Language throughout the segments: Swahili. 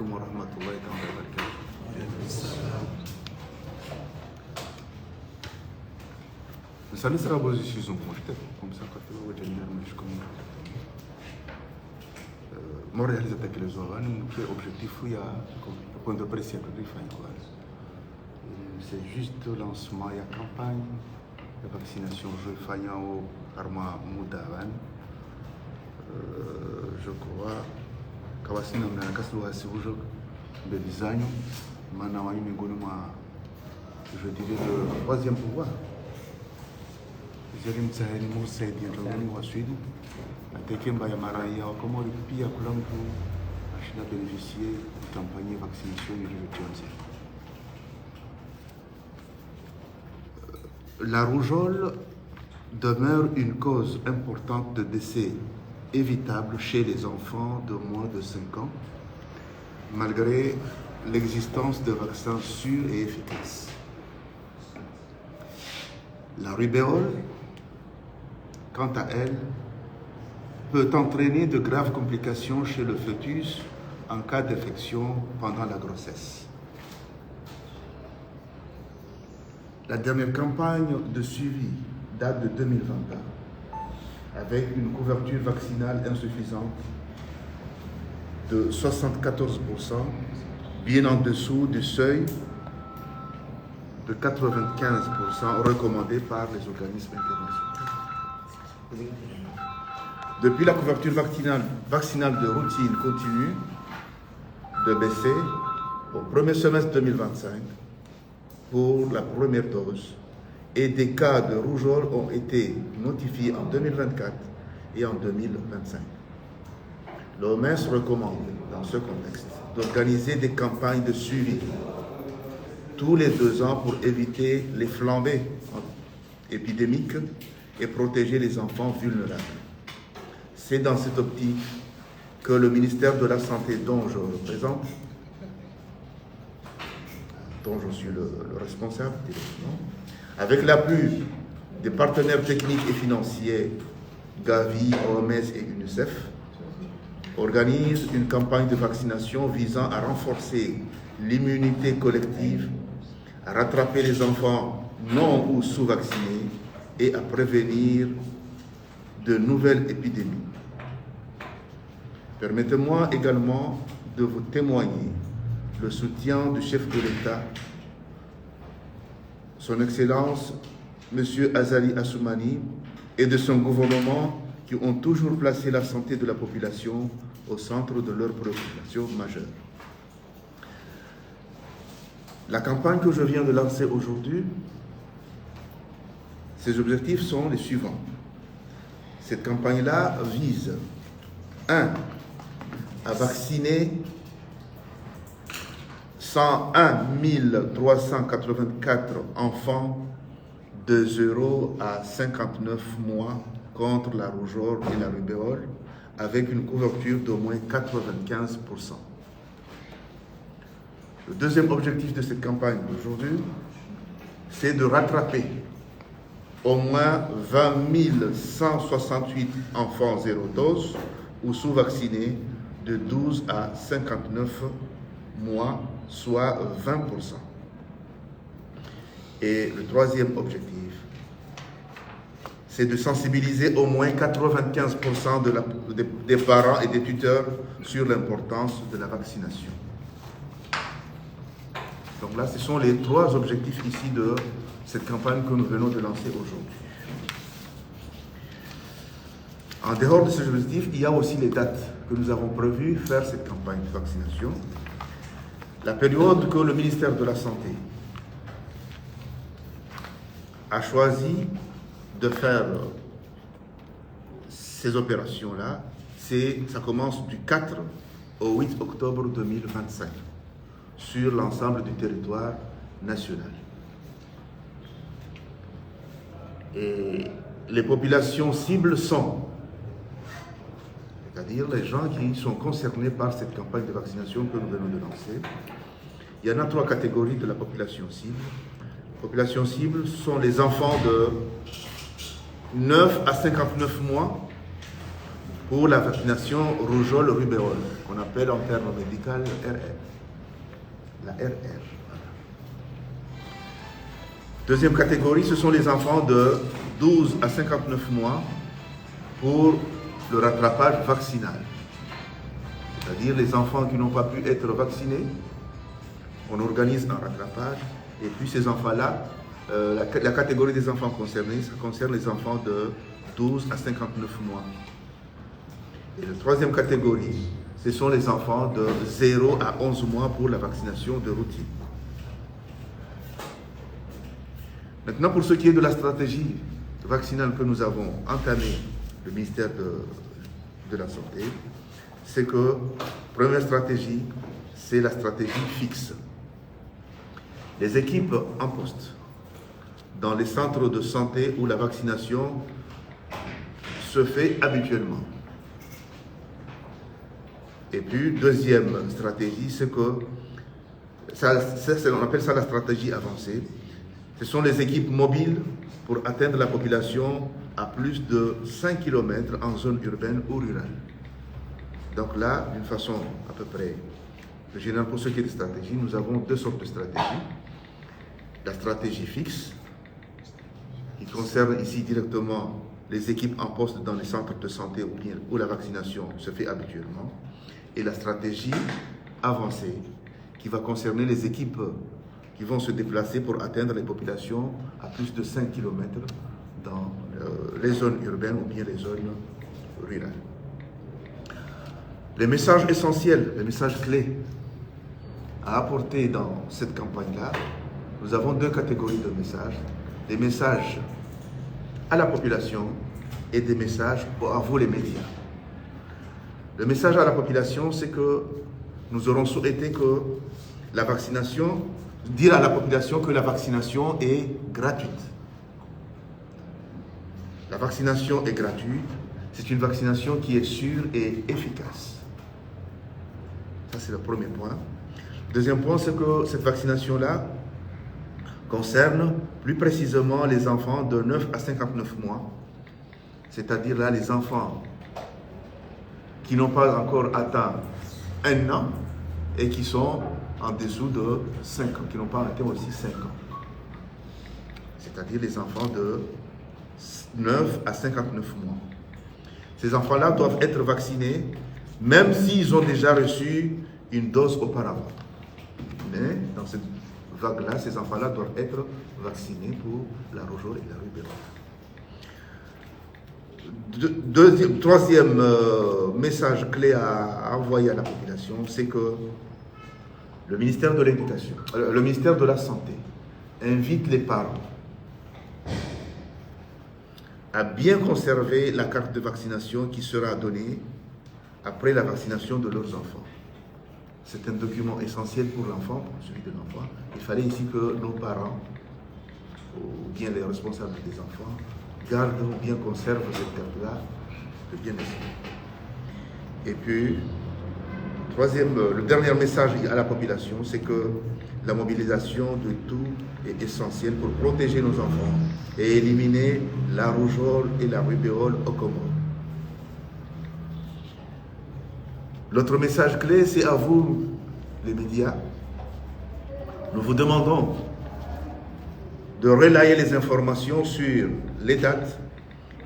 warahmatullahi wabarakatuh. Misali sera bozi sizon moshte comme ça quand tu vas tenir mais comme moi réaliser que les organes qui objectif il y a point de presse de c'est juste le lancement il y a campagne de vaccination je fais au Arma Moudavan je crois kawasina na kaslo hasibujo de design maintenant je dirais le troisième pouvoir. Zerim Tsaheni Moussa Dialogani Wassuidi, la Tekemba Yamaraya, comment le pays à Kulampu a bénéficié de campagne de vaccination de la rougeole demeure une cause importante de décès évitable chez les enfants de moins de 5 ans, malgré l'existence de vaccins sûrs et efficaces. La rubéole, quant à elle, peut entraîner de graves complications chez le fœtus en cas d'infection pendant la grossesse. La dernière campagne de suivi date de 2021, avec une couverture vaccinale insuffisante de 74%, bien en dessous du seuil de 95% recommandé par les organismes internationaux. Depuis, la couverture vaccinale de routine continue de baisser au premier semestre 2025 pour la première dose et des cas de rougeole ont été notifiés en 2024 et en 2025. L'OMS recommande, dans ce contexte, d'organiser des campagnes de suivi tous les 2 ans pour éviter les flambées épidémiques et protéger les enfants vulnérables. C'est dans cette optique que le ministère de la Santé, dont je représente, dont je suis le responsable, avec l'appui des partenaires techniques et financiers, Gavi, OMS et UNICEF, organise une campagne de vaccination visant à renforcer l'immunité collective, à rattraper les enfants non ou sous-vaccinés et à prévenir de nouvelles épidémies. Permettez-moi également de vous témoigner le soutien du chef de l'État, Son Excellence M. Azali Assoumani, et de son gouvernement qui ont toujours placé la santé de la population au centre de leurs préoccupations majeures. La campagne que je viens de lancer aujourd'hui, ses objectifs sont les suivants. Cette campagne-là vise 1. À vacciner 101 384 enfants de 0 à 59 mois contre la rougeole et la rubéole avec une couverture d'au moins 95%. Le deuxième objectif de cette campagne d'aujourd'hui, c'est de rattraper au moins 20 168 enfants zéro dose ou sous-vaccinés de 12 à 59 mois, soit 20%. Et le troisième objectif, c'est de sensibiliser au moins 95% des parents et des tuteurs sur l'importance de la vaccination. Donc là, ce sont les 3 objectifs ici de cette campagne que nous venons de lancer aujourd'hui. En dehors de ces objectifs, il y a aussi les dates que nous avons prévues faire cette campagne de vaccination. La période que le ministère de la Santé a choisi de faire ces opérations-là, ça commence du 4 au 8 octobre 2025 sur l'ensemble du territoire national. Et les populations cibles sont, c'est-à-dire les gens qui sont concernés par cette campagne de vaccination que nous venons de lancer. Il y en a 3 catégories de la population cible. La population cible sont les enfants de 9 à 59 mois pour la vaccination rougeole-rubéole, qu'on appelle en termes médicaux RR. La RR. Voilà. Deuxième catégorie, ce sont les enfants de 12 à 59 mois pour le rattrapage vaccinal. C'est-à-dire les enfants qui n'ont pas pu être vaccinés, on organise un rattrapage, et puis ces enfants-là, la catégorie des enfants concernés, ça concerne les enfants de 12 à 59 mois. Et la troisième catégorie, ce sont les enfants de 0 à 11 mois pour la vaccination de routine. Maintenant, pour ce qui est de la stratégie vaccinale que nous avons entamée, le ministère de la Santé, c'est que, première stratégie, c'est la stratégie fixe. Les équipes en poste, dans les centres de santé où la vaccination se fait habituellement. Et puis, deuxième stratégie, c'est que, on appelle ça la stratégie avancée. Ce sont les équipes mobiles pour atteindre la population à plus de 5 km en zone urbaine ou rurale. Donc là, d'une façon à peu près générale, pour ce qui est de stratégie, nous avons deux sortes de stratégies. La stratégie fixe, qui concerne ici directement les équipes en poste dans les centres de santé où la vaccination se fait habituellement, et la stratégie avancée, qui va concerner les équipes qui vont se déplacer pour atteindre les populations à plus de 5 km dans les zones urbaines ou bien les zones rurales. Les messages essentiels, les messages clés à apporter dans cette campagne-là, nous avons deux catégories de messages. Des messages à la population et des messages à vous les médias. Le message à la population, c'est que nous aurons souhaité que la vaccination, dire à la population que la vaccination est gratuite. La vaccination est gratuite, c'est une vaccination qui est sûre et efficace. Ça, c'est le premier point. Deuxième point, c'est que cette vaccination-là concerne plus précisément les enfants de 9 à 59 mois, c'est-à-dire là les enfants qui n'ont pas encore atteint 1 an et qui sont en dessous de 5 ans, qui n'ont pas atteint aussi 5 ans. C'est-à-dire les enfants de 9 à 59 mois. Ces enfants-là doivent être vaccinés même s'ils ont déjà reçu une dose auparavant. Mais dans cette vague-là, ces enfants-là doivent être vaccinés pour la rougeole et la rubéole. Troisième message clé à envoyer à la population, c'est que le ministère de l'Éducation, le ministère de la Santé invite les parents à bien conserver la carte de vaccination qui sera donnée après la vaccination de leurs enfants. C'est un document essentiel pour l'enfant, pour celui de l'enfant. Il fallait ici que nos parents, ou bien les responsables des enfants, gardent ou bien conservent cette carte-là de bien essayer. Et puis, le dernier message à la population, c'est que la mobilisation de tout est essentielle pour protéger nos enfants et éliminer la rougeole et la rubéole au Comores. L'autre message clé, c'est à vous, les médias. Nous vous demandons de relayer les informations sur les dates,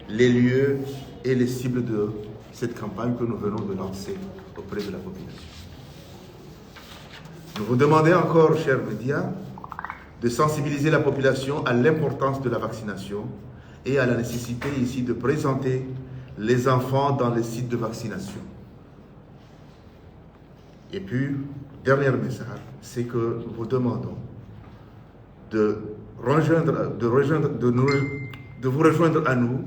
les lieux et les cibles de cette campagne que nous venons de lancer auprès de la population. Nous vous demandons encore, chers médias, de sensibiliser la population à l'importance de la vaccination et à la nécessité ici de présenter les enfants dans les sites de vaccination. Et puis, dernier message, c'est que nous vous demandons de vous rejoindre à nous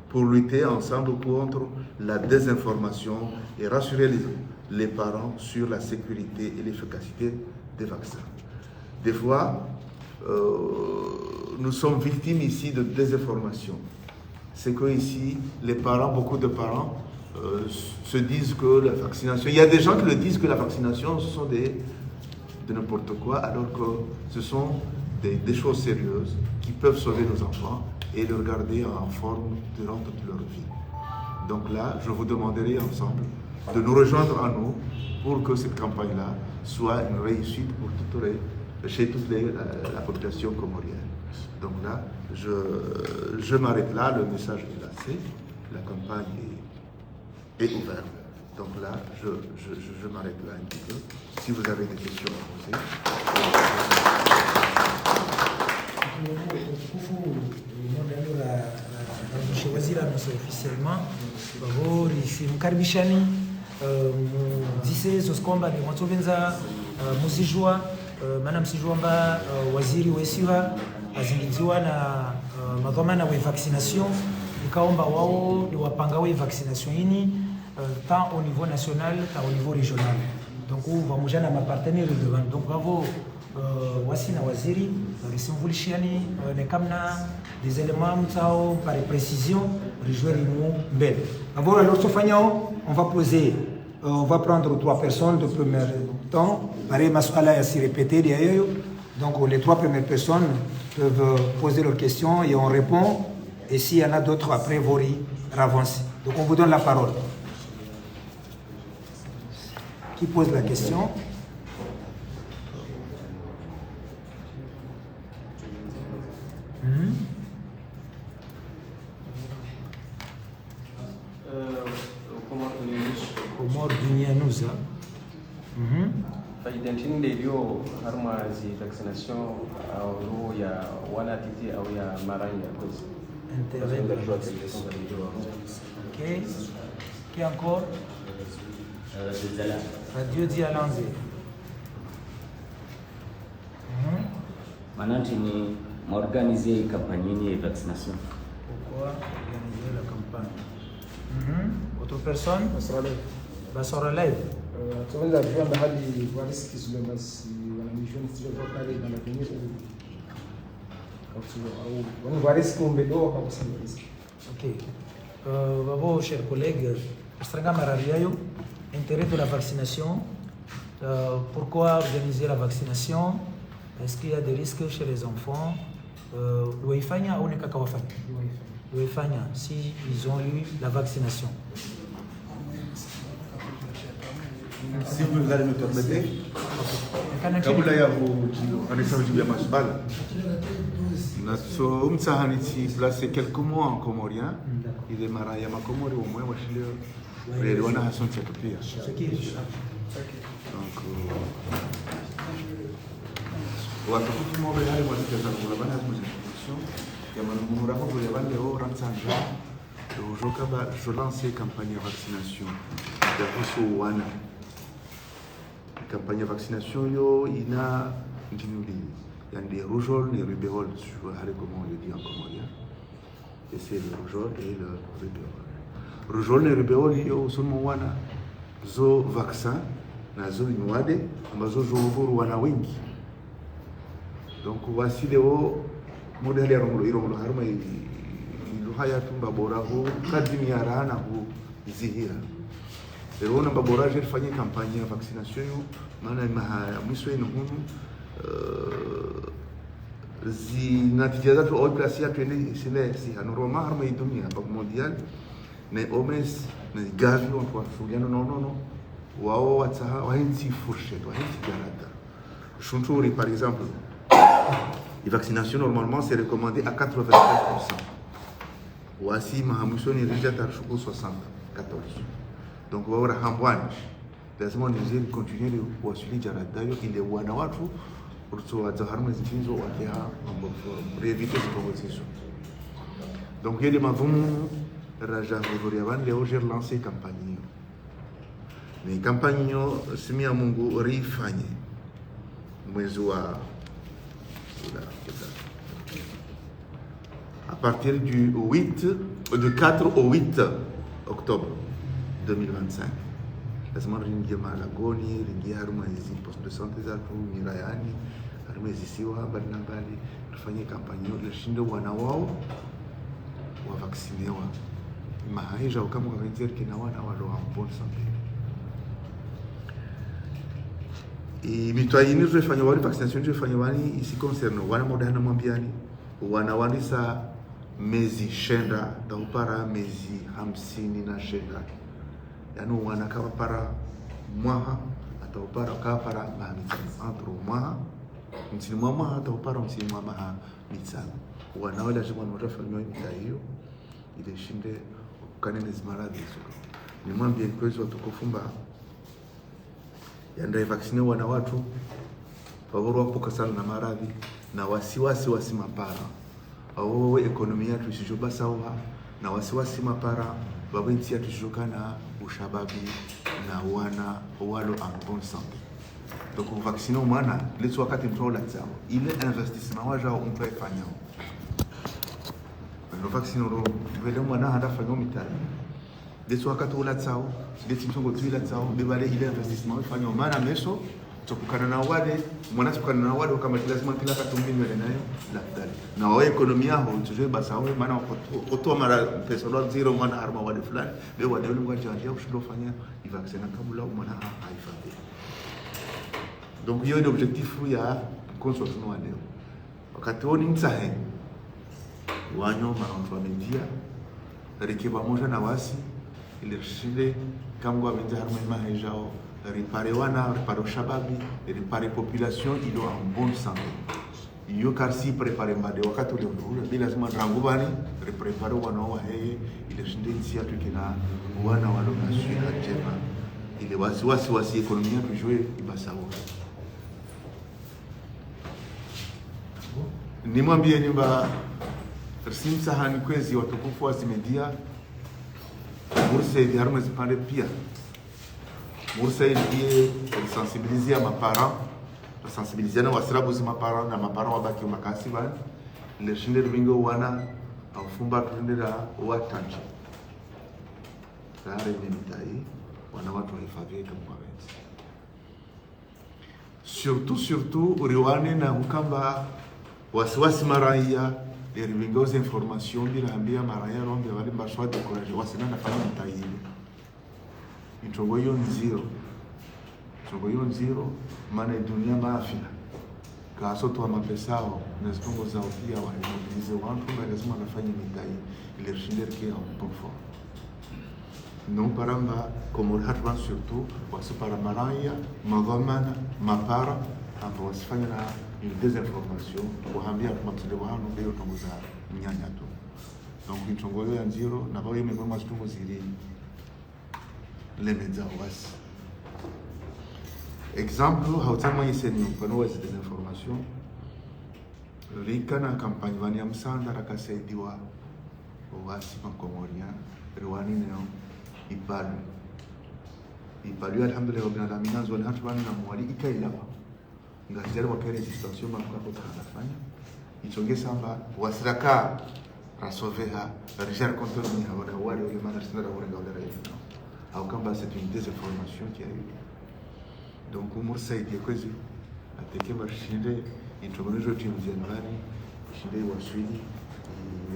pour lutter ensemble contre la désinformation et rassurer les parents sur la sécurité et l'efficacité des vaccins. Des fois, nous sommes victimes ici de désinformation. C'est que ici, les parents, beaucoup de parents, se disent que la vaccination... Il y a des gens qui le disent que la vaccination, ce sont de n'importe quoi, alors que ce sont des choses sérieuses qui peuvent sauver nos enfants et les garder en forme durant toute leur vie. Donc là, je vous demanderai ensemble de nous rejoindre à nous pour que cette campagne-là soit une réussite pour chez toute la population comorienne. Donc là, je m'arrête là, le message est lancé, la campagne est ouverte. Donc là, je m'arrête là un petit peu. Si vous avez des questions à poser. Waziri anasema officiellement babori simkaribishani zise kwamba ni mwatovenza muzijua maana msijua mba waziri wesiwa azingiziwa na madhamana wa vaccination ikaomba wao ni wapanga wa vaccination ini tant au niveau national tant au niveau régional. Donc vamos já na partenaire devant. Donc bravo wasi na waziri risimvulishiani nekamna des éléments mtao par précision rejoindre nous mbele. Avant alors tofanyao on va poser on va prendre 3 personnes de premier temps pareil maswala ya si répéter derrière. Donc les 3 premières personnes peuvent poser leurs questions et on répond et s'il y en a d'autres après vori avancer. Donc on vous donne la parole. Qui pose la question? Komor dunia nuza. Faidantini ndio harma zi vaccination au ya wana titi au ya maranya cause. Ok. Qui encore? Radio Dialanze. Mananti ni m'organiser campagne de vaccination. Pourquoi organiser la campagne? Autre personne? Basora live. Tunaweza kuomba hadi kwa riski zile basi wanamishoni sio kwa kale na lakini au kwa riski umbedoa kwa kusema riski. Ok. Bravo chers collègues. Stranga Marariayo, intérêt de la vaccination. Pourquoi organiser la vaccination? Est-ce qu'il y a des risques chez les enfants? L'Ouefanya ou Nekakawafanya? L'Ouefanya, si ils ont eu la vaccination. Si vous allez me permettre, kabla ya kuanza kujibu maswali na so msahaniti place quelques mois en comorien il est maraya makomori au moins washile rero wana hason chetu pia donc watu mo bale watu kwa bana position ya manumura ko bale bale o ransanja aujourd'hui je lance campagne de vaccination de wana campagne de vaccination yo ina ndinuli yani rougeole et rubéole je vois comment on le dit en comorien et c'est le rougeole et le rubéole. Rougeole et rubéole yo somo wana zo vaccin na zo inwade ambazo zo huru wana wengi. Donc voici leo modèle ya rongo harma iluhaya tumba bora ho kadimi yarana ho zihira. Leo namba bora je fanye campagne ya vaccination yo maana mwisho ino hunu zinatijeza tu au place ya twende sile si hanoroma harma idunia pa mondial mais omes mais gavi on doit fuliano non wao wataha wahinti fourchette wahinti garata chunturi par exemple les vaccinations normalement c'est recommandé à 95%. Voici mahamuso ni rejat arshuku 74. Donc wao hambwani lazima nizidi continuer kuwasili jarada yo ile wana watu pour que harma zinzo wakia pour éviter cette proposition. Donc il y a des mavum raja voriavan leo j'ai lancé campagne. Mais campagne simia Mungu rifanye mwezi wa à partir du 4 au 8 octobre 2025. Lazima ringie malagoni, ringie haruma hizi poste de santé za mirayani, haruma hizi siwa habari na mbali, tufanye kampani ile shindo wana wao wa vaksinewa. Mahaija kama kwa kina wana walo en bonne santé. Et mitoyini tufanye wali vaccination tufanye wali ici concerne wana modana mwambiani, wana wali sa mezi shenda taupara mezi 56, yani wana kama para mwaha ataupara kapara mahamitano entre mwaha mtini mwaha ataupara mtini mwaha mitano wana wale jema wanafanywa hiyo ile shinde kanene zimaradhi hizo. Ni mwambie kwezi watukufumba yanda vaccine wana watu waworo wapoka sana na maradhi na wasiwasi wasimapara au ekonomia tusijoba sawa na wasiwasi mapara babinti atujokana ushababi na wana walo en bonne santé. Donc vacciner mwana les wakati mtola tsao ile investissement waja umpe fanya le vaccin ro vele mwana hada fanya mitali les wakati ula tsao les timsongo tuila tsao bebale ile investissement fanya mwana meso tukukana na wale mwana tukana na wale kama lazima kila katumbi mbele nayo daktari na wao ekonomia ho tujue basa wao maana otoa mara pesa dola zero mwana harma wale fulani leo wale wale nganja ndio kushindo fanya vaccine kabla mwana haifadhi. Donc hiyo ndio objectif ya consultation wa leo. Wakati woni mtsahe wanyo maronto media rikiba moja na wasi ile shinde kama wamenza harma mahejao réparer wana réparer shababi réparer population il doit en bonne santé iyo karsi préparer mbade wakati ule ule bila lazima rangubani préparer wana wa heye ile shinde nsia tukina wana walo na shida jema ile wasi ekonomia tujue ibasawa. Nimwambie nyumba simsahani kwezi watukufu wa zimedia bursa hivi harma zipande pia bursa hivi sensibiliser ma parents sensibiliser na wasirabu zima parents na maparents wabaki makasi bana le shinde domingo wana afumba tuendera watanje tare ni mitai wana watu hifadhi kama wenzi surtout uriwane na ukamba wasiwasi maraia deribingoze information bila ambia maraia rombe wale mbashwa decourage wasina nafanya mtaili itongo hiyo nziro maana dunia maafia kaso to mapesao na zitongo zao pia wanamobilize watu lazima nafanya mitai ile shinder qui en confort non paramba como hatwa surtout wasipara maraia magomana mapara hapo wasifanya na une désinformation kuhambia matsile wano ndio tongoza mnyanya tu. Donc itongo ya nziro na bao yeme kwa sitongo zili lemeza wasi exemple hautama yiseni mfano wa désinformation rikana kampanya vani amsanda rakasaidiwa wasi makomoria rwani neo ipalu alhamdulillah rabbil alamin azwa hatbana na mwali ikailawa ngajera wakere resistance mafuka kwa kufanya ichonge samba wasiraka rasoveha rejar contrôle ni hawana wale wale maana sina wale ngawala hiyo au kamba c'est une désinformation qui a eu donc umur saidi kwezi ateke marshinde introduire timu janvani shinde waswidi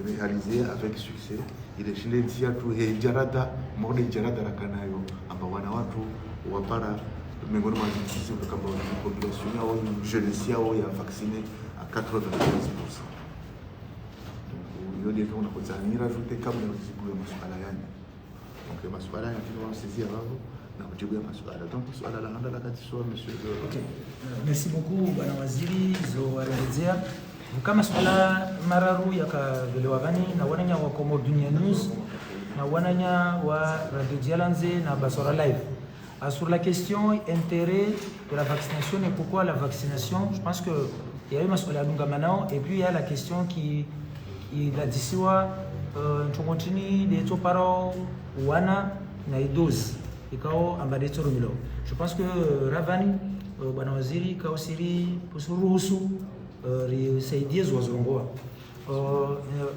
réalisé avec succès ile shinde ntia tu jarada mode jarada rakanayo amba wana watu wapara miongoni mwa sisi kama population yao jeunesse yao ya vacciner à 95%. Donc hiyo ndio tunapotaka rajouter kama na kujibu ya masuala yani. Donc masuala yani tunawasizia wao na kujibu ya masuala. Donc swala la handa la kati sawa monsieur. Okay. Merci beaucoup bwana waziri zo warejea. Kama swala mararu yakavelewa gani na wananya wa Comor Dunia News na wananya wa Radio Dialanze na Basora Live. Sur la question intérêt de la vaccination et pourquoi la vaccination, je pense qu'il y a eu ma lunga maintenant et puis il y a la question qui a dit siwa tu continue de to paro wana na dose ikao ambade to rumilo. Je pense que Ravani bwana waziri kausiri pusuruhusu risaidia zwazongoa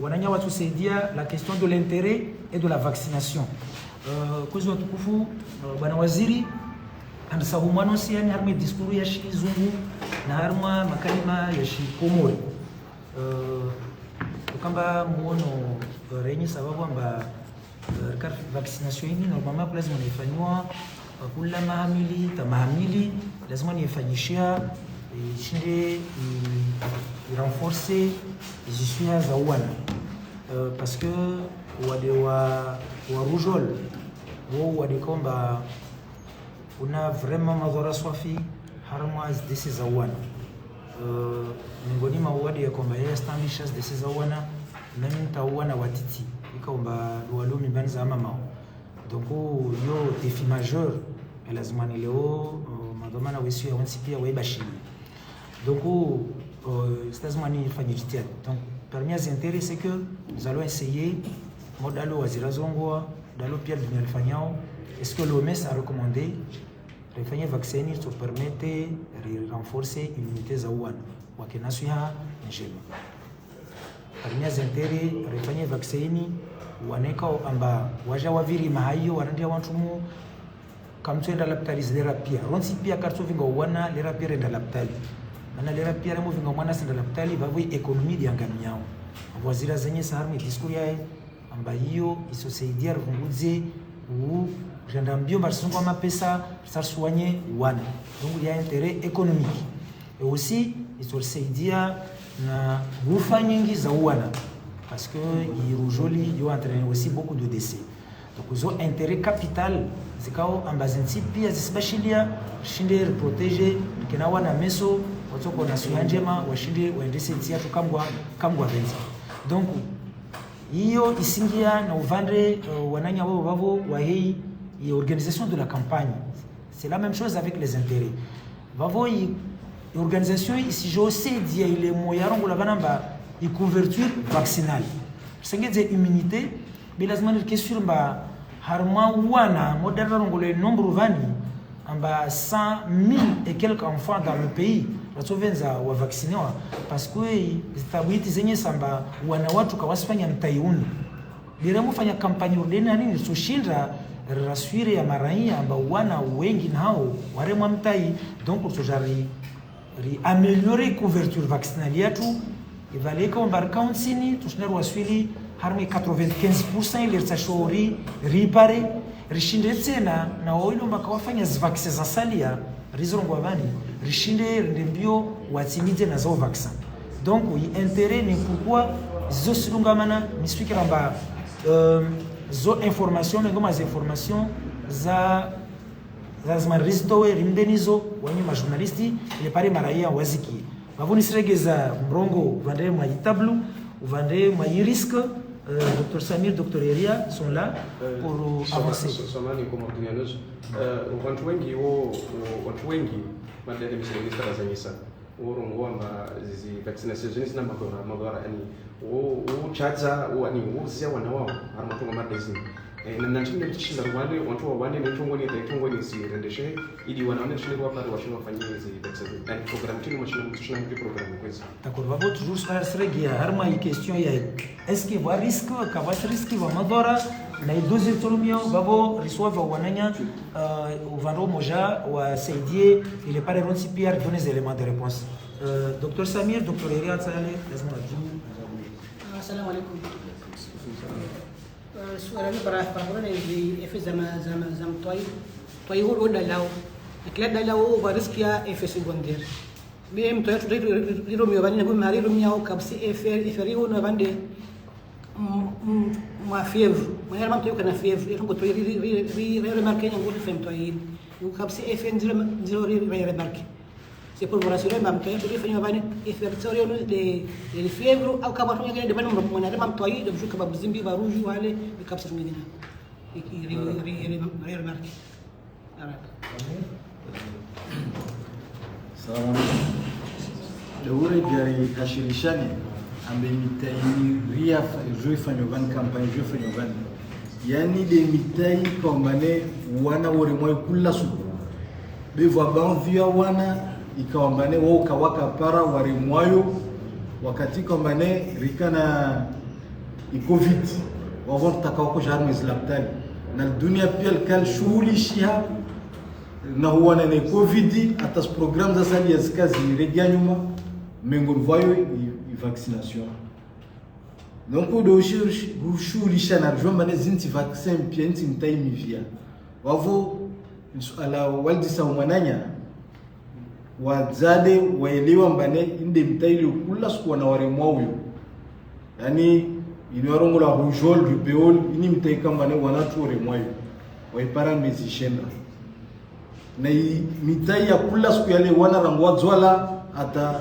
wananya watu saidia la question de l'intérêt et de la vaccination. Kwezi watukufu bwana waziri anasahumano siani harma diskuru ya shizungu na harma makalima ya shikomori kamba muono renye sababu amba vaccination hii normalement lazima ifanywa kula mahamili lazima nifanyishia shinde renforcer zisuya za wana parce que wade wa rougeole wao wade kwamba una vraiment madhara swafi harma desi za wana miongoni mwa wade ya kwamba yeye stambishas desi za wana nami mtawana watiti ikaomba walumi banza mama donc yo défi majeur lazima ni leo madhamana wesu ya wansi pia waibashiri donc lazima ni fanye jitihada. Donc parmi les intérêts c'est que nous allons essayer modalo wazira zongoa dalo pia dunia lifanyao est-ce que l'OMS a recommandé refanye vacciner pour permettre de renforcer l'immunité za wana wakenasuya njema. Parmi les intérêts refanye vacciner waneka amba waja waviri mahayo wanandia wantu mu kamtwenda laptali zera pia ronsi pia kartu vinga wana lera pia renda laptali mana lera pia remo vinga mwana senda laptali bavu ekonomi dia ngamiao wazira zenye saharmi diskuri yae amba hiyo isosaidia runguze u renda mbio mbarsungwa mapesa sarsuanye wana donc il y a intérêt économique et aussi isosaidia na gufa nyingi za wana parce que irujoli yo entraîne aussi beaucoup de décès. Donc ils ont intérêt capital zikao ambazinti pia zisibashilia shinde protéger kina wana meso watoko na suyanjema washinde waendese tia tu kamgwa benzi. Donc hiyo isingia na uvandre wananya wao babo wa hii organisation de la campagne. C'est la même chose avec les intérêts. Bavo organisation ici je sais dia ile moyarongo la banamba i couverture vaccinale. Senge de immunité mais lazima ni question ba harma wana moderne ngolo nombre vani amba 100,000 et quelques enfants dans le pays ratovenza wa vacciner parce que zitabiti zenye samba wana watu kawasifanya mtaiuni biremo fanya kampanya udeni nini sushinda rasfire ya maraia amba wana wengi nao waremwa mtai donc tujari améliorer couverture vaccinale yetu ivaleka mbaraka unsini tushinda wasfili harmi 95% ile tsashori ripare rishinde tena na oilo makawafanya vaccine za salia rizongo avani rishinde ndembio watimide na zo vaccin. Donc intérêt ni pourquoi zo silungamana misfikira mba zo information ngoma za information za lazima ristowe rimdenizo wanyu ma journalisti ile pare maraia waziki bavuni siregeza mrongo vande mwa tableau vande mwa risque. Dr Samir, Dr Eria sont là pour avancer. Somani como ordinanos, watu wengi madada mshirikisha Tanzania urongo amba zizi vaccination zina magora yani uchaza wani uzia wana wao armatonga madezi na nchini kishinda wale watu wale ni tongoni ya tongoni si rendeshe ili wanaona nchini kwa pale washino wafanyie hizi vaccination yani program tini mashino mtushina mpi program kwezi d'accord va toujours faire sregia harma i question ya est-ce que va risque ka va risque va madora na idozi tulumio babo reçoivent wananya uvando moja wa saidie il est pas les ronsi pierre donner des éléments de réponse. Dr Samir, Dr Eria Tsale lazima najibu. Assalamu alaikum. Suara ni para ni efes zam toy hulu dalau ikla dalau bariskia efes secondaire bem toy riro mi bani nabu mari ro miao kabsi eferi hono bande ma fievre ma era manto kana fievre ro toy ri remarquer ngol fem toy yu kabsi efen zero remarquer. C'est pour vous rassurer, même que vous faites une infection de fièvre, ou quand vous avez des bonnes moments, même toi, de vous que vous zimbi va rouge ou aller, le cap sur medina. Et qui remarque. Salam alaikum. Daure gari kashirishani amenitai ria joi fanyovan campagne joi fanyovan. Yani de mitai kombane wana wore moyo kula su. Bevo aban via wana ikawambane wao kawaka para warimwayo wakati kombane rikana i-covid wavon takawako jarmu islaptali na dunia pia kal shughuli shia na huwa na covid atas program za sali ya zikazi regia nyuma mengon voyo i vaccination donc do shughuli shia na jomba ne zinti vaccin pia nti mtaimi via wavo ala waldi sa umananya wazade waelewa mbane inde mtaili kula siku na waremwa huyo yani inarongo la rujol rubeol ini mtai kama ne wanatu remwayo waipara mezishenda na mitai ya kula siku yale wana rangwa zwala ata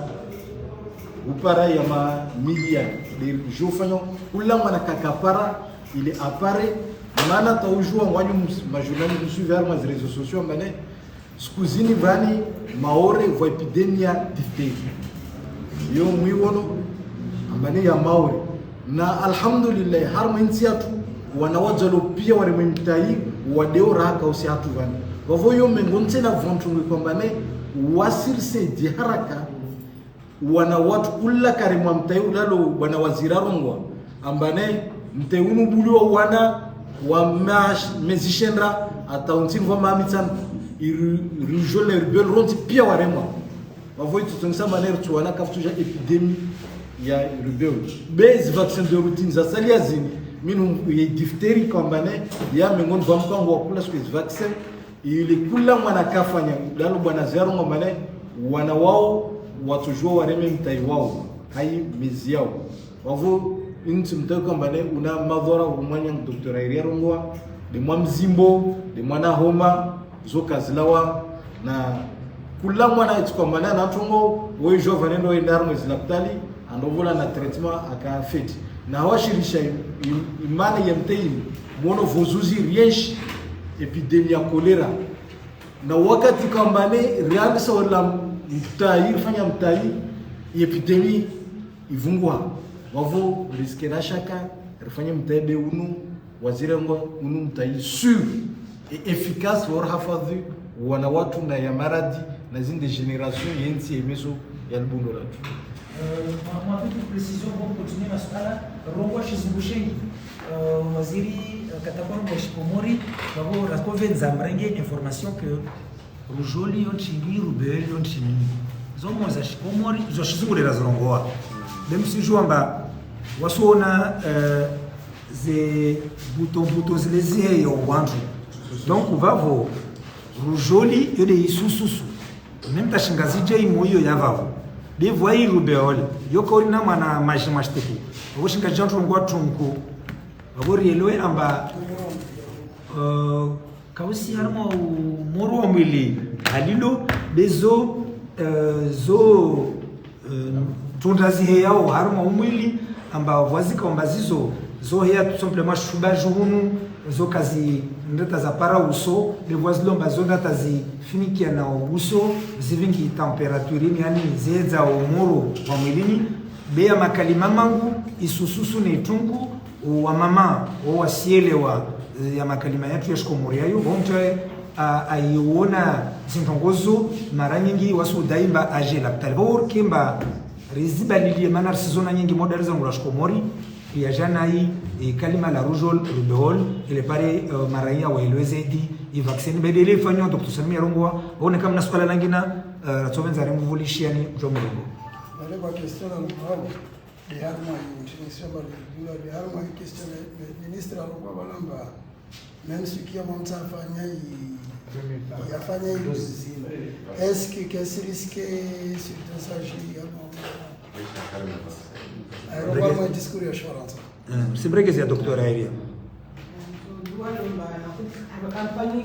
upara ya ma miliard de jofanyo kula mwana kakapara ile apare mana taujua mwanyu majurnali kusuivre ma réseaux sociaux mane skuzini vani maore vo epidemia diphtheria yo mwiwono ambane ya maore na alhamdulillah har mwensiatu wanawajalo pia wale mtai wadeo raka usiatu vani wavo yo mengonse na vontungu kwambane wasirse di haraka wana watu kula karimwa mtai ulalo wana wazirarongwa ambane mtai unu bulio wana wa mezishendra ataunti ngwa mamitan rijole rebel ronti pia waremwa wavo tutongsa manere tuwana kaftuja epidemie ya rebel bez vaccin de routine za saliazini minu ye diphtherie kambane ya mengon vamkango wakula sku vaccin ile kula mwana kafanya lalo bwana zero ngomane wana wao watujua wareme mtai wao hai mizi yao wavo inti mtai kambane una madhara umanya Dr. Iriaro ngwa de mwamzimbo de mwana homa zoka zilawa na kula mwana etikwambane na tongo we jovanendo endarmo zilaptali andovola na traitement aka fait na washirisha imani ya mtei mwono vozuzi rienshi epidemia ya kolera na wakati kambane rianisa wala mtai fanya mtai epidemia ivungwa wavo riske na shaka rifanya mtai be unu wazire ngo unu mtai sur et efficace war hafadhi wana watu na ya maradi na zinde generation yensi emeso ya lubundo latu. Uma petite précision pour continuer na swala Rongwa Shizungushengi waziri katakwa Komori wabo rakovenza mrenge information que rujoli yonchini rubel yonchini zomo za Komori zo shizungulera zrongoa même si jouamba wasona ze buton zilezi yo wantu donc vavo rujoli yode isususu même tashingazi je imoyo yavavo de voyi rubeole yoko na mana mashimashtiku woshinga jantu ngwa tunku wabori elwe amba kausi harmo moro mwili halilo bezo zo tundazi heyao harmo mwili amba wazika ombazizo zo heya tout simplement shubaju hunu zo kazi ndata za para uso de voislomba zo ndata zi finikia na uso zivingi temperature yani zeza umuru wa mwilini bea makalima mangu isususu ne tungu wa mama wa siele wa ya makalima yetu ya Komori ayo bonte aiona zintongozo mara nyingi wasu daimba ajela talbor kimba riziba lilie manar sizona nyingi model zangu la Komori ya jana hii kalima la rujol rubeol ile pale maraia wa elwezedi i vaccine bedele fanyo Dr. Samia Rongwa one kama naswala langina ratsovenza remuvulishiani jomrongo wale kwa question na mwangu de harma ni sema de harma question le ministre alikuwa balamba même ce qui a monté afanya yafanya est-ce que qu'est-ce risque sur ça aeroba ma discours ya assurance sibreke ya Dr. Airia kampani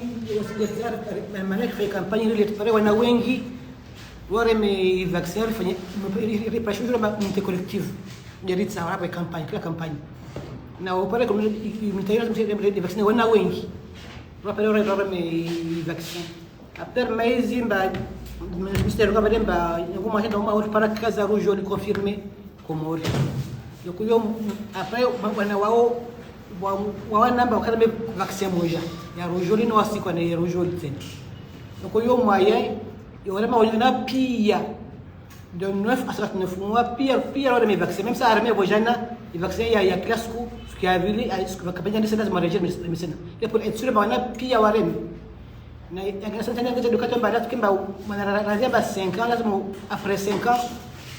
maana kwa kampani ile pale wana wengi wale me vaccine fanya repression ya mte collective ndio sawa hapa kampani kila kampani na pale kama mtaira mte vaccine wana wengi pale wale me vaccine après mais imba ministère kama demba ngoma henda uma para kaza rujo ni confirmer Komori donc yo après bwana wao wa namba wakati vaccine moja ya rujoli no asiko na ya rujoli tena donc yo moyen yo vraiment on a pia de 9 à 39 mois pia wale vaccine même ça armée bojana le vaccin ya classico ce qui a vu ce que kapenya ni sana mareje mesena et pour être sûr bwana pia wale na ya sana ngaza dukato baada kimba manarazia ba 5 ans lazima après 5 ans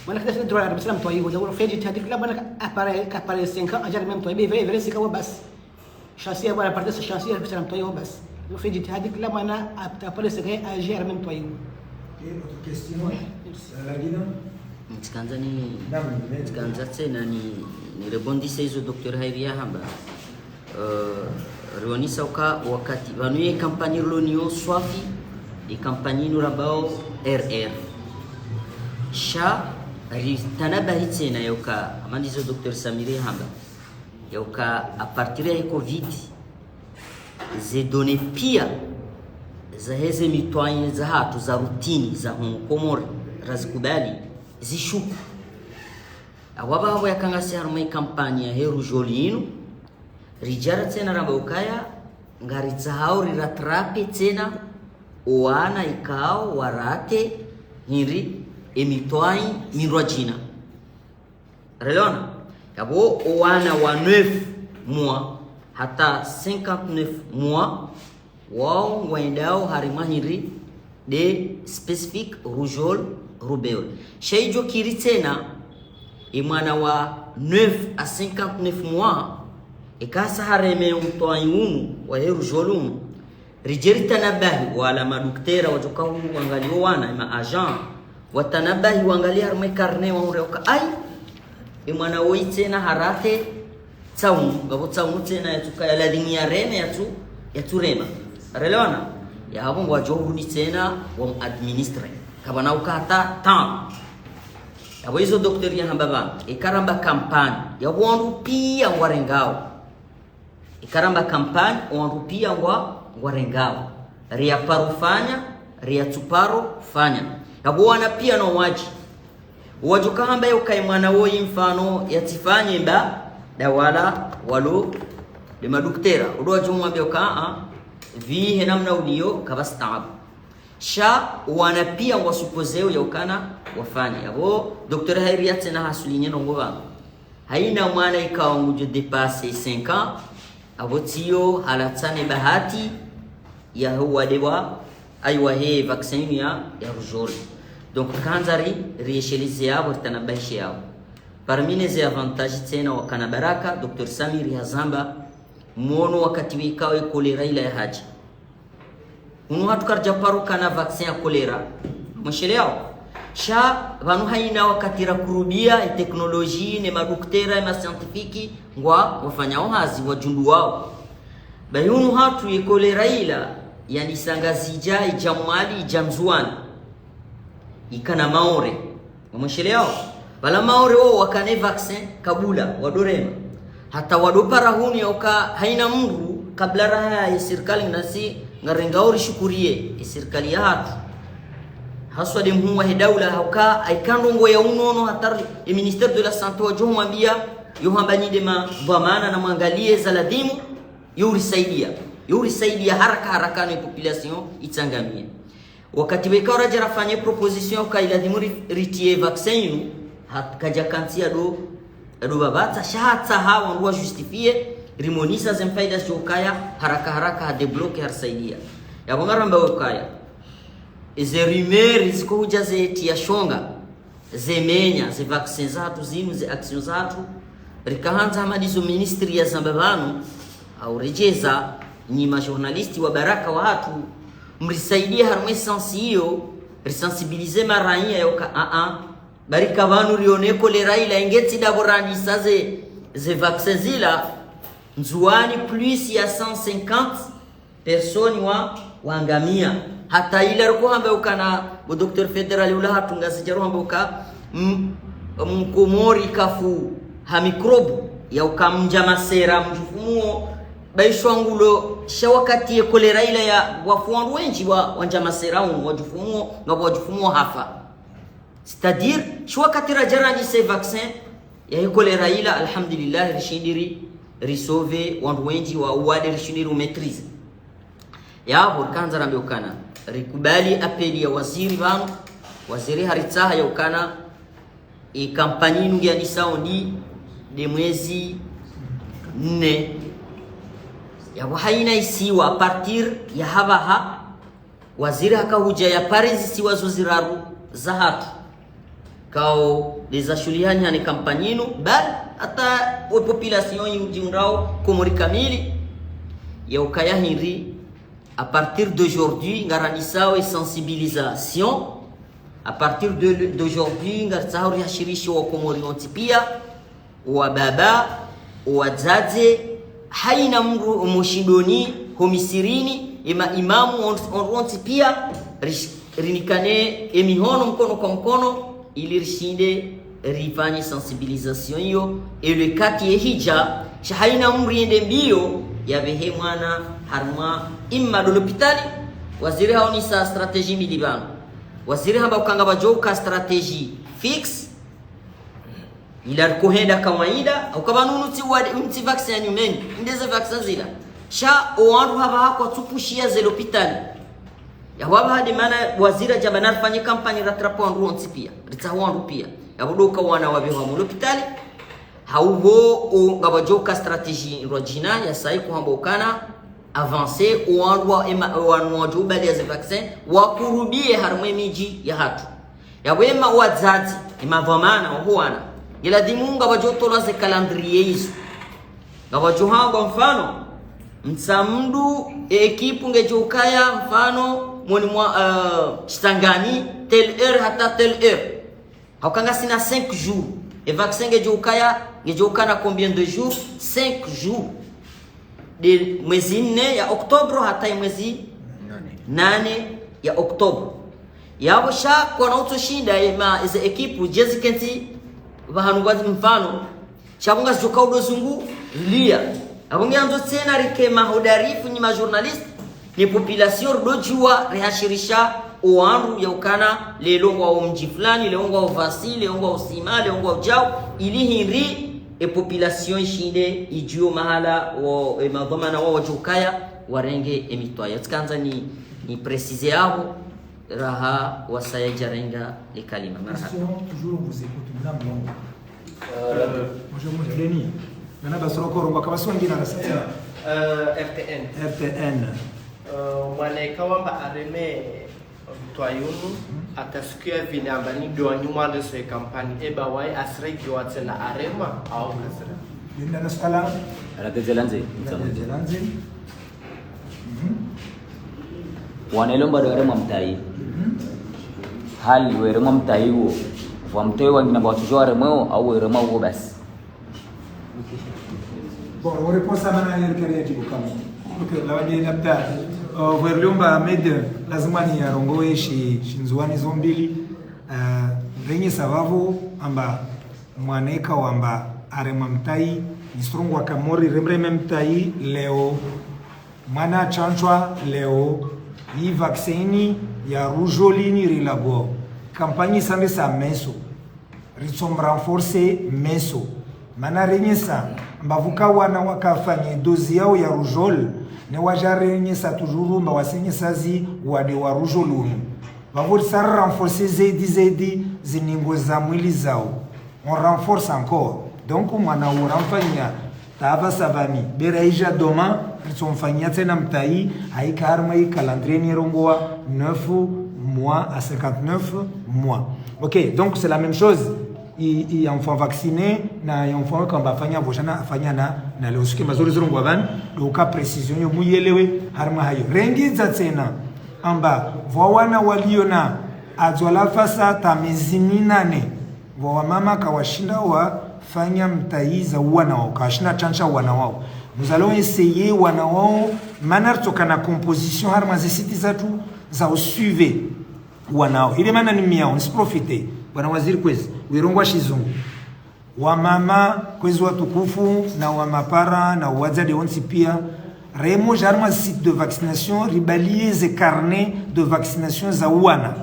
mana kita droit à l'islam toi il faut faire du théâtre là mana apparaît 5 ans ajar même toi vrai c'est quoi bas chantier voilà partir ce chantier l'islam toi bas il faut faire du théâtre là mana apparaît 5 ans ajar même toi et autre question la guina Mtikanza tena ni rebondisa hizo Dr. Hairia hamba rionisa wakati vanuye kampani lonio swafi di kampani nurabao RR sha ritanabahi tena yoka amandizo Dr. Samiri hamba yoka a partir ya Covid ze données pia za heze mitwaye za hatu za rutini za Komori razikubali zishuku awababo yakangasi harumai kampani ya heru jolino rijara tena rabaukaya ngaritsa hao riratrape tena oana ikao warate hiri emitwai minrwajina relona yabo oana wa 9 mois hata 59 mois wao waendao harimahiri de specific rougeole rubéole shaijo kiri tena imwana wa 9 à 59 mois ikasa hareme mtoi unu wa rougeole rijerita nabahi wala maduktera watoka wangalio wana ma agent watanabahi wangalia harme karne wa ureka ai imwana woi tena harate tsaunu gabo tsaunu tena yatuka ya ladini ya rene yatu rema relona ya hapo wajohudi tena wa administre kabana ukata tam yabo hizo daktari ya hambaba ikaramba kampani ya wandu pia warengao ikaramba kampani wandu pia warengao ria parufanya ria tuparo fanya yabo wana pia no wajuka hamba yokai mwana woi mfano yatifanye mba dawala walo de maduktera udo jumwa bioka vihe namna ulio kabastaab sha wana pia wasupozeo yokana wafanya yabo Dr. Hairia tena hasulinye nongoba haina mwana ikawa ngujo depasser 5 ans abotio halatsane bahati ya huwa dewa aywa he vaccin ya rougeole donc kanzari rieshelize yabo tanabashi yabo parmi les avantages tena wakana baraka Dr. Samiri Hazamba mono wakati wikawe kolera ila ya haji unu hatu karja paru kana vaccin ya kolera mshele yao sha vanu haina wakati rakurubia teknoloji ne maduktera ma scientifique ngwa wafanyao hazi wajundu wao bayunu hatu ya kolera ila yani sangazija ijamwali jamzuani ikana maore mshele yao bala maore wao wakane vaccin kabula wadorema hata wadopara huni yoka haina mungu kabla raha ya serikali nasi ngarengauri shukurie serikali ya hatu haswa de mhuwa hedaula hauka aikandongo ya unono hatari ya ministère de la santé wajomu ambia yohambani de mabamana na mwangalie zaladimu yuri saidia haraka na population itsangamie wakati weka raja rafanye proposition ka iladimu ritie vaccin kaja kantia do babata shahata hawa ndio justifie rimonisa zemfaida shokaya haraka deblock harsaidia yabongaramba wakaya ize rumeur ziko hujaze tia shonga zemenya ze vaccin zatu zinu ze action zatu rikahanza hamadizo ministry ya Zambabanu au rejeza nyima journalisti wa baraka watu mrisaidia harmwe sensi hiyo risensibiliser maranya yoka barika vanu rione kolera ila ingeti daborani saze ze vaccin zila nzuani plus ya 150 personnes waangamia hata ila roko hamba ukana bo Dr. Federal ula hatunga sijaro hamba uka mkomori kafu ha mikrobu ya ukamja masera mjufumuo baishwangulo shawakati ya kolera ila ya wafuandu wenji wa masera wajufumuo na wajufumuo hafa c'est-à-dire shwakati rajarani se vaccin ya kolera ila alhamdulillah rishindiri risove wandu wenji wa uwade rishindiri maîtrise ya burkanza rambe ukana rikubali apeli ya waziri vanu waziri haritsaha ya ukana kampani nungi ya nisaondi de mwezi 4 ya wahaina isiwa a partir ya habaha waziri hakahuja ya Paris siwa zoziraru za hatu kao desashuliani hane kampanyinu bal ata population yunjimrao komori kamili ya ukaya hinri à partir d'aujourd'hui ngaranisa et sensibilisation à partir d'aujourd'hui ngartsahuri hashirishi wa komorionti pia wa baba wa zaze haina mru mushidoni homisirini ima imamu onronti pia rinikane emihono mkono kwa mkono ili rishinde rifanye sensibilisation hiyo ile kati ya hija shahaina mriende mbio ya behe mwana harma imma do l'hôpital waziri haoni sa strategie milibano waziri hamba ukanga bajoka strategie fixe ila kohenda kawaida ukabanunu ti vaccin nyumeni ndeze vaccin zila sha oandu haba kwa tupushia ze l'hôpital ya waba hadi mana wazira jabana fanye kampanye ratrapo andu ontipia ritawandu pia yabuduka wana wabiwa mu l'hôpital haubo ngabajoka strategie rojina ya sai kuhambokana avancer oandwa wanwa bali ya vaccin wakurudie harmwe miji ya hatu ya wema wazazi imavamana huana ila dimunga bajotola ze calendrier hizo ngabajohanga mfano msamdu ekipu ngejokaya mfano mwoni mwa chitangani tel heure hata tel heure hakanga sina 5 jours et vaccin ngejokana combien de jours 5 jours de mwezi 4 ya Oktoba hata mwezi 8 ya Oktoba yabo sha kwa utoshinda ma ize ekipu jezi kenti bahanu bazi mfano chabunga zokao dozungu lia abunganzo tena rikema hodarifu ni ma journaliste ni population dojua rehashirisha oandu ya ukana lelo wa mji fulani lelo wa vasile lelo wa usima lelo wa ujao ili hinri e population shinde ijuo mahala wa madhamana wa wajukaya warenge emitwaya tkanza ni préciser hapo raha wasaya jarenga likalima marhaba toujours vous écoute madame Longo bonjour Denis nana basroko rongo kabaswangira na sasa RTN wale kawamba areme mtwayunu atasikia vinambani do nyuma de ce campagne eba wai asreki watena arema au kasra nina nasala ala zelanze wanelomba do arema mtai hali werema mtai huo wa mtoi wengine ambao tujore mwao au werema huo basi bon on répond ça maintenant à l'erkariati kama okay lawadi labda Verliumba Ahmed lazima ni arongoe shinzuani zombili venye sababu amba mwaneka wamba arema mtai nisrongo akamori remreme mtai leo mwana chanchwa leo hii vaksini ya rujolini rilabo kampanye sande sa meso ritsom renforcer meso mana renye sa mbavuka wana wakafanye dozi yao ya rujol ne wajarenye sa toujours mba wasenye sazi wade wa rujolunu bavori sa renforcer zedi ziningo za mwili zao on renforce encore donc mwana uramfanya tava savami beraija doma itsomfanya tena mtai haika harma hii calendrier ni rongoa 9 mois à 59 mois. OK, donc c'est la même chose. Il enfant vacciné na enfant quand bafanya boshana afanya na leo siku mazuri zirongwa ban doka precision yo muyelewe harma hayo rengi za tena amba vawana waliona azwala fasa tamizini 8 wa mama kawashinda wa fanya mtaiza wana wao kashina chancha wana wao nous allons essayer wana wao manar tokana composition harma zisiti zatu za usuive wanao ile maana ni miao nisiprofite bwana waziri kwezi wirongwa shizungu wa mama kwezi watukufu na wa mapara na wazade onsi pia remo jarma site de vaccination ribalier ze carnet de vaccination za wana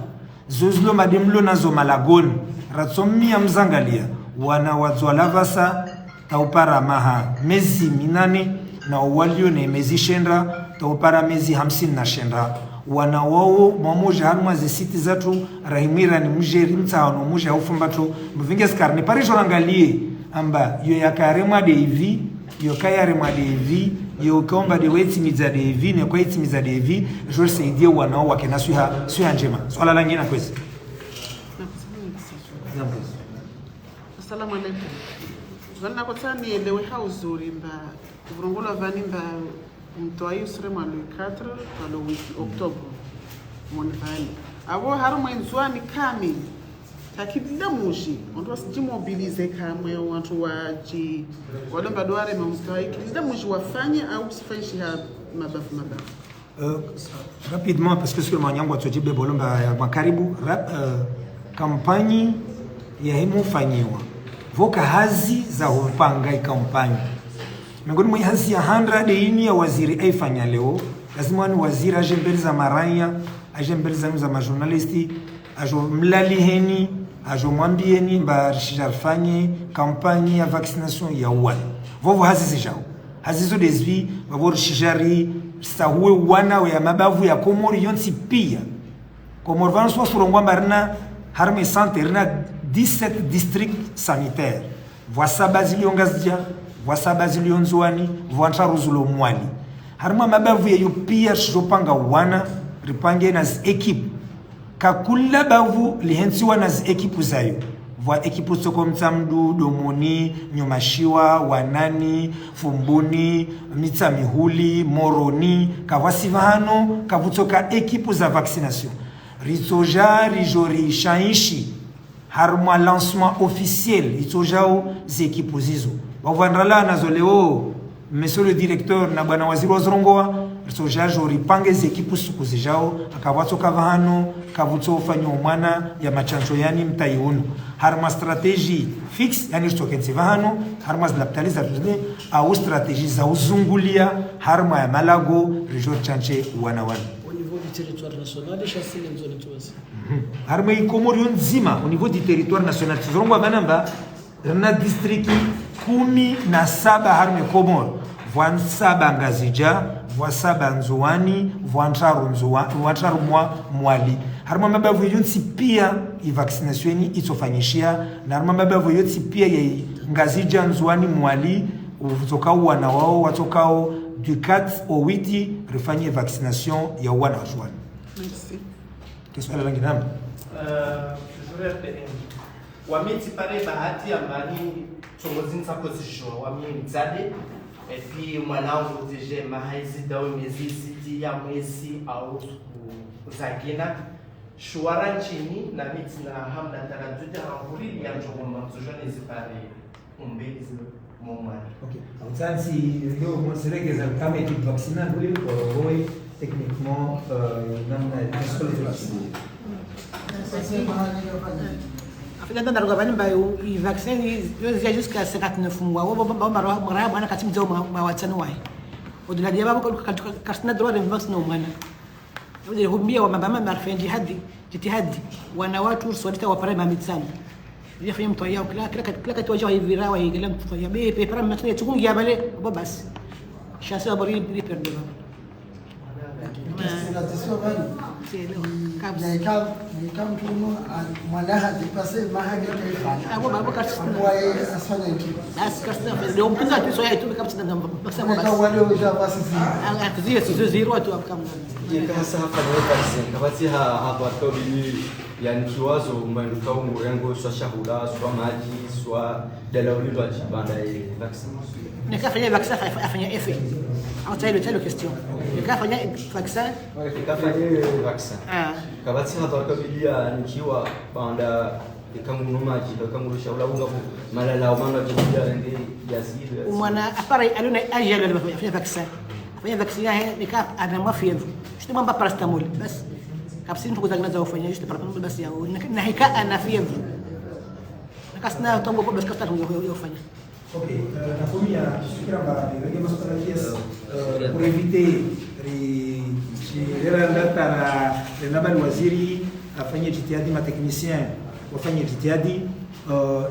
zozlo madimlo nazo malagon ratsomi amzangalia wana wazwala vasa taupara maha mezi 8 na walio ne mezi shendra taupara mezi 50 na shendra wana wao mamoja harma zisiti zatu rahimira ni mjeri mtano moja ufumbato mvinge skarni parisho angalie amba yo yakarema de hivi yo kayarema de hivi yo kaomba de weti miza de hivi ne kwa eti miza de hivi je saidie wana wao wakena suha njema swala langina kwezi Assalamu alaikum. Vanna kotani elewe hauzuri mba vurongola vani mba mtoayu srema le 4 kwa le 8 octobre mon vani avo harumwe nzwani kamili takidida mushi wantu wasijimobilize kamwe wantu waji walomba duare maustawai kidida mushi wafanye au sifanyishi ha mabafu Rapidement, parce que sur le manyango atojibe bolomba makaribu kampanyi ya himo fanyiwa voka hazi za upanga ikampani miongoni mwa hazi ya 100 ini ya waziri aifanya leo lazima ni waziri aje mbele za maraya aje mbele za majournalisti ajo mlaliheni ajo mwambieni mba rishijarfanye kampani ya vaccination ya wana vovo hazi zijao hazi zo desvi vovo rishijari sahuwe wana ya mabavu ya Komori yonsi pia Komori vanu swa surongwa marina harme santé rina 17 districts sanitaires voisa bazilio ngazdia voisa bazilio nzwani voantra ruzulo mwali harma mabavu ya pia shopanga wana ripange nas equipe kakula bavu lihensiwa nas equipe zayo voa equipe soko mtamdu domoni nyomashiwa wanani fumbuni mitsa mihuli moroni kavasiva hano kavutoka equipe za vaccination rizoja rijori shaishi harma lancement officiel itojao zi equipe zizo wavandrala nazo leo monsieur le directeur na bwana waziri wa Zorongoa rizoja jori pange zi equipe suku zijao akavatoka vahano kavuto fanyo mwana ya machancho yani mtaiunu harma strategie fixe yani ritokenzi vahano harma zlapitaliza tuzne au strategie za uzungulia harma ya malago rijor chanche wana au niveau du territoire national chasser les zones toises harma ikomori nzima au niveau du territoire national Zorongoa vanamba na districti 17 harma komor voan saba ngazija voa saba nzuani voantraru mwali harma mabavu yonsi pia i vaccination itofanyishia na harma mabavu yonsi pia ya ngazija nzuani mwali utokao wana wao watokao du 4 au 8 rifanye vaccination ya wana wajwani. Merci. Kesho ala langi nami wamiti pale bahati ambani chongozi nsako zishwa wami mzade et puis mwanangu deje mahaizi dawe miezi siti ya mwezi au zagina shuara nchini na miti na hamna tarajuja hamburi ya mchogoma mzujoni zipare umbezi momani. Okay. Msansi yo monsirege kama équipe vaccinale vous voulez techniquement namna Afilanda ndaruga bani ba i vaccin yo jusqu'à 59 mois wo mara bana katimzo mawatano wai odila dia baba kasna droit de vacciner mwana wale humbia wa mama marfen jihadi wana watu swalita wa pare mamitsana ili afanye mtu yao kila kati wajao hivi rawa hii kila mtu ya be para matani tukungi ya bale basi shasa bari ni perde Comme tout le monde, moi là, j'ai dépassé ma règle de téléphone. Ah bon, bah, moi, à soigner un petit peu. Ah, c'est ça. Le on peut ça, tu sois tout comme ça dans ça. Mais quand on va le déjà passer ici. Ah, tu dis, c'est 0 à toi comme. Ni kama sasa hapa ni vaccine. Kabati hapa kwa bili yani kiwazo mbanduka umurengo swa shahura swa maji swa dela ulilo ajibanda vaccine. Nikafanya vaccin afanya effet. On t'a le question. Nikafanya vaccin. Nikafanya vaccin. Ah. Kabati hapa kwa bili nikiwa banda ikamunu maji ikamurusha ulauga malala umanga jibia ndi yazidi. Mwana appareil aluna ajali afanya vaccin. Afanya vaccin yake nikap ana mafievre. Justement pas paracétamol bas. Kapsin tuko zagna ufanya juste paracétamol bas yao. Na hika ana fievre. Nakasna tongo kwa bas kasta ufanya. Ok, la comia sikiramba ngi masuala kiasi pour éviter tara nabali waziri afanye jitihadi ma technicien wafanye jitihadi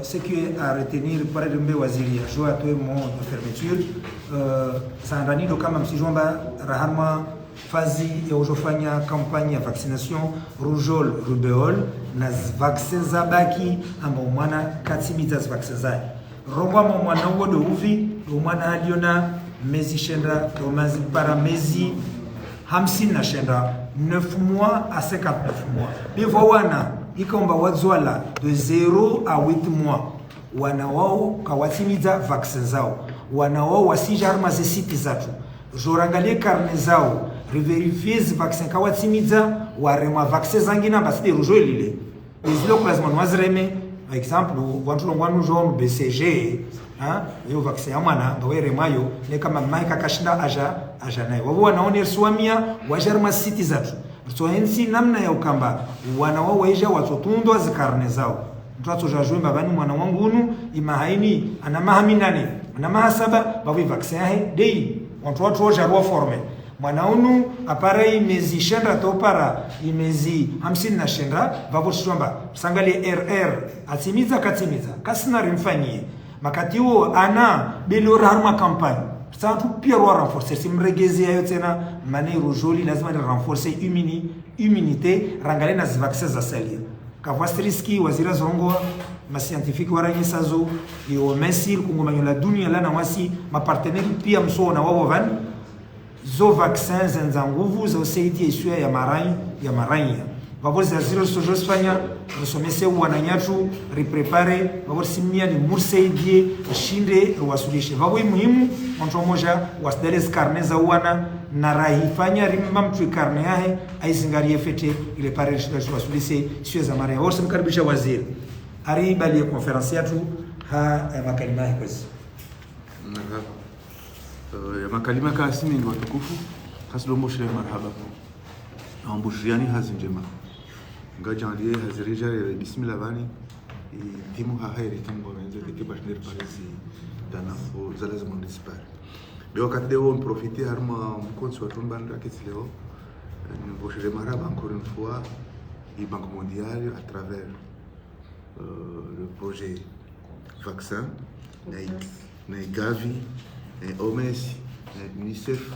ce qui à retenir par exemple waziri ajoa atoe mon de fermeture sanranido kama msijomba rahama fazi ya ujofanya kampanya ya vaccination rougeole rubéole na vaccin zabaki ambao mwana katimita vaccin zake rongwa mwana wodo uvi mwana aliona mezi shenda domazi para mezi 50 na shenda 9 mois à 59 mois bivo wana ikomba wadzwala de 0 à 8 mois wana wao kawatimiza vaccin zao wana wao wasija arma ze siti zatu jorangalie karne zao reverifie zi vaccin kawatsimidza waremwa vaccin zangina basi de rujo lile izilo lazima nwazireme example wantu longwanu jo BCG yo vaccin ya mwana ngawere mayo ne kama maika kashinda aja nayo wao wanaona swamia wajarma city zatu so hensi namna ya ukamba wana wao waija watotundwa zikarne zao mtu jajwe babani mwana wangu unu imahaini ana mahaminani ana mahasaba bawi vaccin yahe dei watu wajarwa forme mwana unu apara imezi shenda topara imezi 50 na shenda vavo shomba sangalie RR atimiza katimiza kasina rimfanyie makati huo ana belora harma campagne santu pia ro renforcer simregezi ayo tena mane rojoli lazima ni renforcer immunité rangale na vaccin za salia kavwastriski wazira zongo ma scientifique waranyisa zo yo mesil kungomanyo la dunia la na wasi ma partenaire pia mso na wao van zo vaccin zenza nguvu za usaidia isua ya maranyi vavor za zero sojo Spanya nsomese wananyatu reprepare vavor simia ni mursaidie shinde wasulishe vavoi muhimu mtu mmoja wasdales karne za wana na raifanya rimba mtu karne yahe aisingarie fete ile pare shida wasulise sio za mara wote mkaribisha waziri ari bali conference yetu ha makalima yako ya makalima kasimi ni watukufu hasdombo shule marhaba ambushiani hazinjema ngajandiye hazirija bismillah bani timu hahairi timu wenze teke bashner parisi danafo zalaz municipal be wakati dewo profiter harma mkonso watumbanda kitsleo mboshere marhaba encore une fois et Banque mondiale à travers le projet vaccin na Gavi na OMS na UNICEF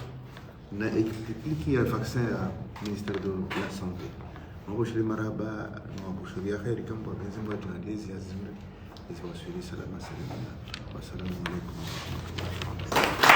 na équipe ya vaccin ya ministère de la santé mboshere marhaba na mboshere ya khairi kama benzimba tunalezi azimbe izawasiri salama salama wa salamu alaykum.